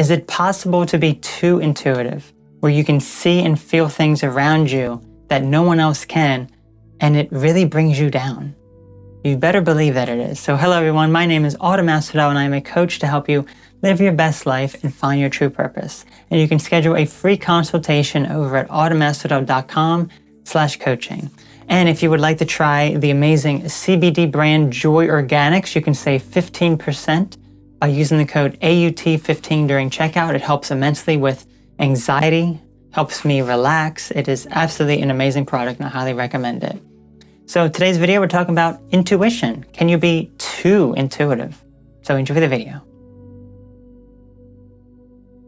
Is it possible to be too intuitive, where you can see and feel things around you that no one else can, and it really brings you down? You better believe that it is. So hello everyone, my name is Autumn Asphodel and I am a coach to help you live your best life and find your true purpose. And you can schedule a free consultation over at autumasphodel.com/coaching. And if you would like to try the amazing CBD brand Joy Organics, you can save 15% by using the code AUT15 during checkout. It helps immensely with anxiety, helps me relax. It is absolutely an amazing product and I highly recommend it. So today's video, we're talking about intuition. Can you be too intuitive? So enjoy the video.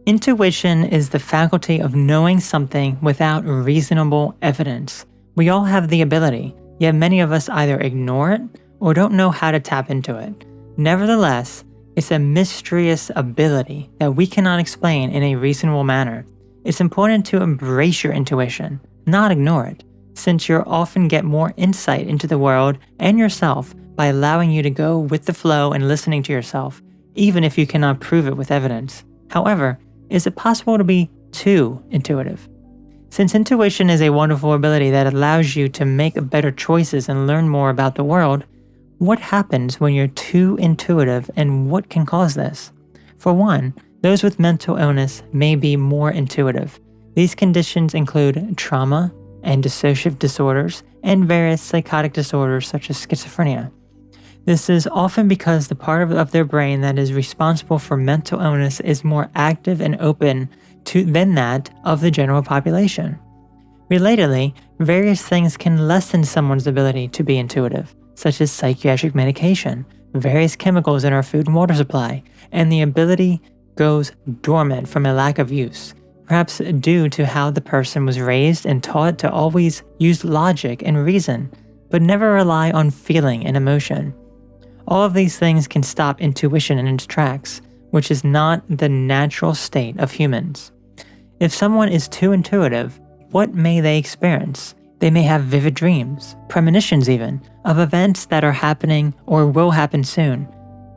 Intuition is the faculty of knowing something without reasonable evidence. We all have the ability, yet many of us either ignore it or don't know how to tap into it. Nevertheless, it's a mysterious ability that we cannot explain in a reasonable manner. It's important to embrace your intuition, not ignore it, since you'll often get more insight into the world and yourself by allowing you to go with the flow and listening to yourself, even if you cannot prove it with evidence. However, is it possible to be too intuitive? Since intuition is a wonderful ability that allows you to make better choices and learn more about the world, what happens when you're too intuitive and what can cause this? For one, those with mental illness may be more intuitive. These conditions include trauma and dissociative disorders and various psychotic disorders such as schizophrenia. This is often because the part of their brain that is responsible for mental illness is more active and open than that of the general population. Relatedly, various things can lessen someone's ability to be intuitive, such as psychiatric medication, various chemicals in our food and water supply, and the ability goes dormant from a lack of use, perhaps due to how the person was raised and taught to always use logic and reason, but never rely on feeling and emotion. All of these things can stop intuition in its tracks, which is not the natural state of humans. If someone is too intuitive, what may they experience? They may have vivid dreams, premonitions even, of events that are happening or will happen soon.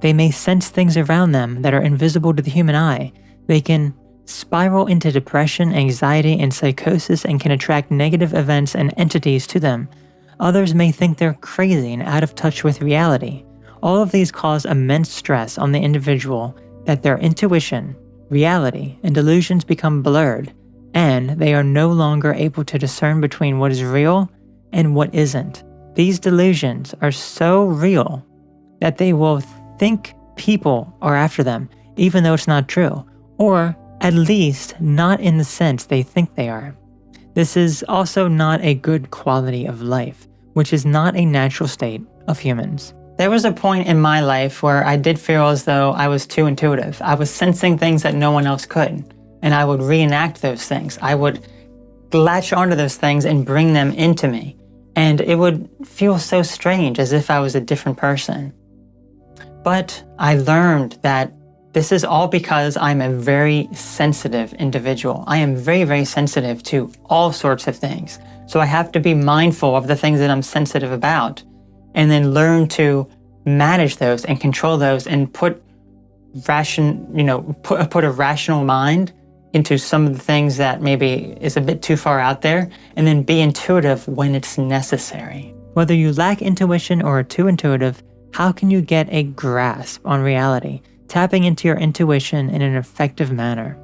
They may sense things around them that are invisible to the human eye. They can spiral into depression, anxiety, and psychosis and can attract negative events and entities to them. Others may think they're crazy and out of touch with reality. All of these cause immense stress on the individual that their intuition, reality, and delusions become blurred, and they are no longer able to discern between what is real and what isn't. These delusions are so real that they will think people are after them, even though it's not true, or at least not in the sense they think they are. This is also not a good quality of life, which is not a natural state of humans. There was a point in my life where I did feel as though I was too intuitive. I was sensing things that no one else could, and I would reenact those things. I would latch onto those things and bring them into me, and it would feel so strange, as if I was a different person. But I learned that this is all because I'm a very sensitive individual. I am very, very sensitive to all sorts of things. So I have to be mindful of the things that I'm sensitive about and then learn to manage those and control those and put a rational mind into some of the things that maybe is a bit too far out there, and then be intuitive when it's necessary. Whether you lack intuition or are too intuitive, how can you get a grasp on reality, tapping into your intuition in an effective manner,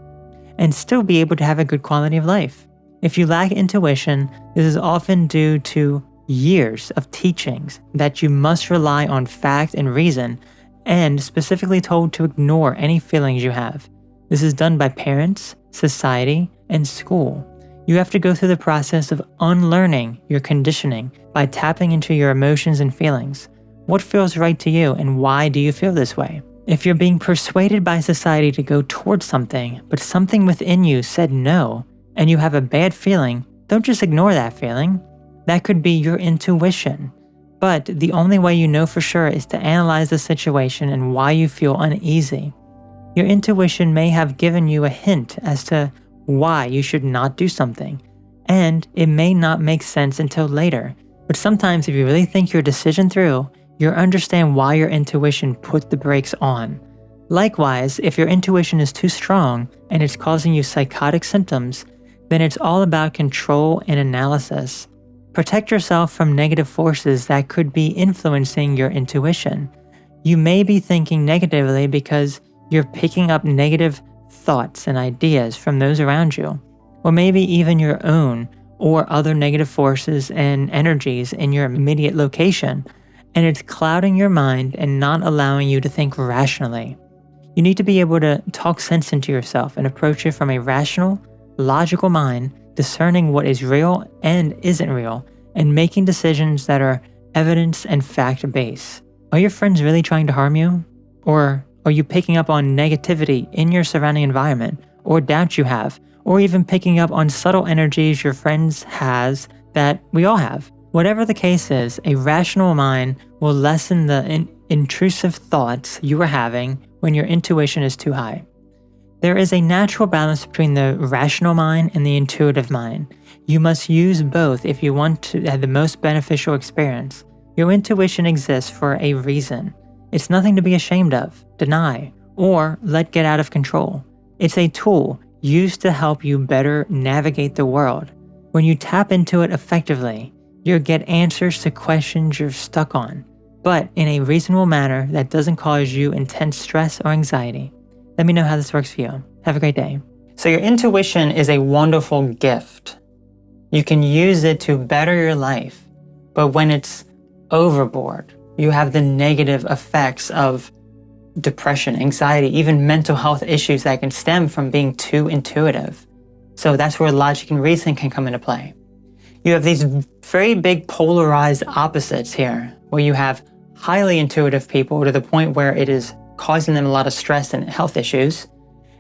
and still be able to have a good quality of life? If you lack intuition, this is often due to years of teachings that you must rely on fact and reason, and specifically told to ignore any feelings you have. This is done by parents, society, and school. You have to go through the process of unlearning your conditioning by tapping into your emotions and feelings. What feels right to you, and why do you feel this way? If you're being persuaded by society to go towards something, but something within you said no, and you have a bad feeling, don't just ignore that feeling. That could be your intuition. But the only way you know for sure is to analyze the situation and why you feel uneasy. Your intuition may have given you a hint as to why you should not do something, and it may not make sense until later. But sometimes if you really think your decision through, you'll understand why your intuition put the brakes on. Likewise, if your intuition is too strong and it's causing you psychotic symptoms, then it's all about control and analysis. Protect yourself from negative forces that could be influencing your intuition. You may be thinking negatively because you're picking up negative thoughts and ideas from those around you, or maybe even your own or other negative forces and energies in your immediate location, and it's clouding your mind and not allowing you to think rationally. You need to be able to talk sense into yourself and approach it from a rational, logical mind, discerning what is real and isn't real, and making decisions that are evidence and fact-based. Are your friends really trying to harm you? Or are you picking up on negativity in your surrounding environment, or doubt you have, or even picking up on subtle energies your friends has that we all have? Whatever the case is, a rational mind will lessen the intrusive thoughts you are having when your intuition is too high. There is a natural balance between the rational mind and the intuitive mind. You must use both if you want to have the most beneficial experience. Your intuition exists for a reason. It's nothing to be ashamed of, deny, or let get out of control. It's a tool used to help you better navigate the world. When you tap into it effectively, you'll get answers to questions you're stuck on, but in a reasonable manner that doesn't cause you intense stress or anxiety. Let me know how this works for you. Have a great day. So your intuition is a wonderful gift. You can use it to better your life, but when it's overboard, you have the negative effects of depression, anxiety, even mental health issues that can stem from being too intuitive. So that's where logic and reason can come into play. You have these very big polarized opposites here, where you have highly intuitive people to the point where it is causing them a lot of stress and health issues.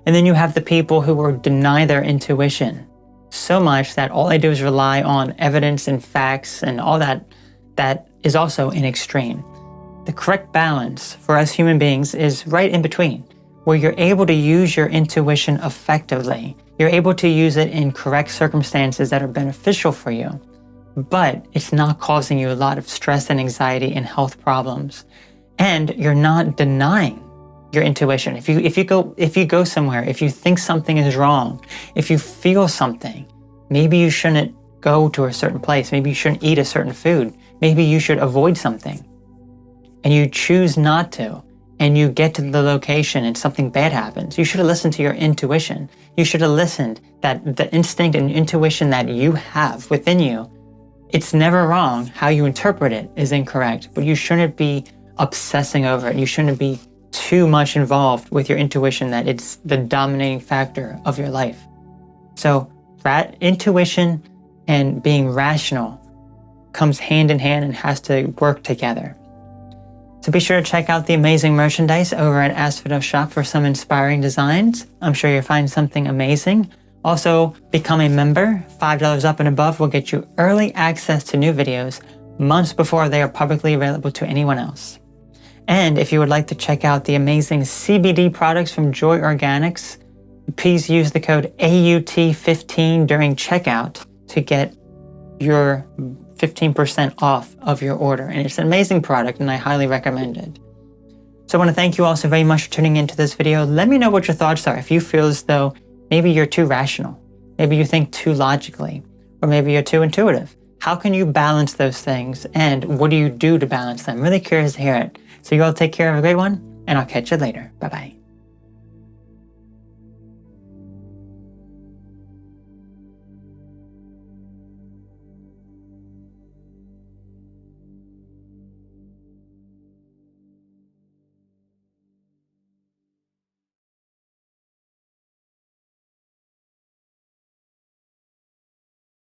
And then you have the people who will deny their intuition so much that all they do is rely on evidence and facts and all that is also an extreme. The correct balance for us human beings is right in between, where you're able to use your intuition effectively. You're able to use it in correct circumstances that are beneficial for you, but it's not causing you a lot of stress and anxiety and health problems. And you're not denying your intuition. If you go somewhere, if you think something is wrong, if you feel something, maybe you shouldn't go to a certain place, maybe you shouldn't eat a certain food, maybe you should avoid something, and you choose not to, and you get to the location and something bad happens, you should have listened to your intuition. You should have listened that the instinct and intuition that you have within you, it's never wrong. How you interpret it is incorrect, but you shouldn't be obsessing over it. You shouldn't be too much involved with your intuition that it's the dominating factor of your life. So intuition and being rational comes hand in hand and has to work together. So be sure to check out the amazing merchandise over at Asphodel Shop for some inspiring designs. I'm sure you'll find something amazing. Also, become a member. $5 up and above will get you early access to new videos months before they are publicly available to anyone else. And if you would like to check out the amazing CBD products from Joy Organics, please use the code AUT15 during checkout to get your 15% off of your order. And it's an amazing product and I highly recommend it. So I want to thank you all so very much for tuning into this video. Let me know what your thoughts are. If you feel as though maybe you're too rational, maybe you think too logically, or maybe you're too intuitive. How can you balance those things? And what do you do to balance them? I'm really curious to hear it. So you all take care, have a great one, and I'll catch you later. Bye-bye.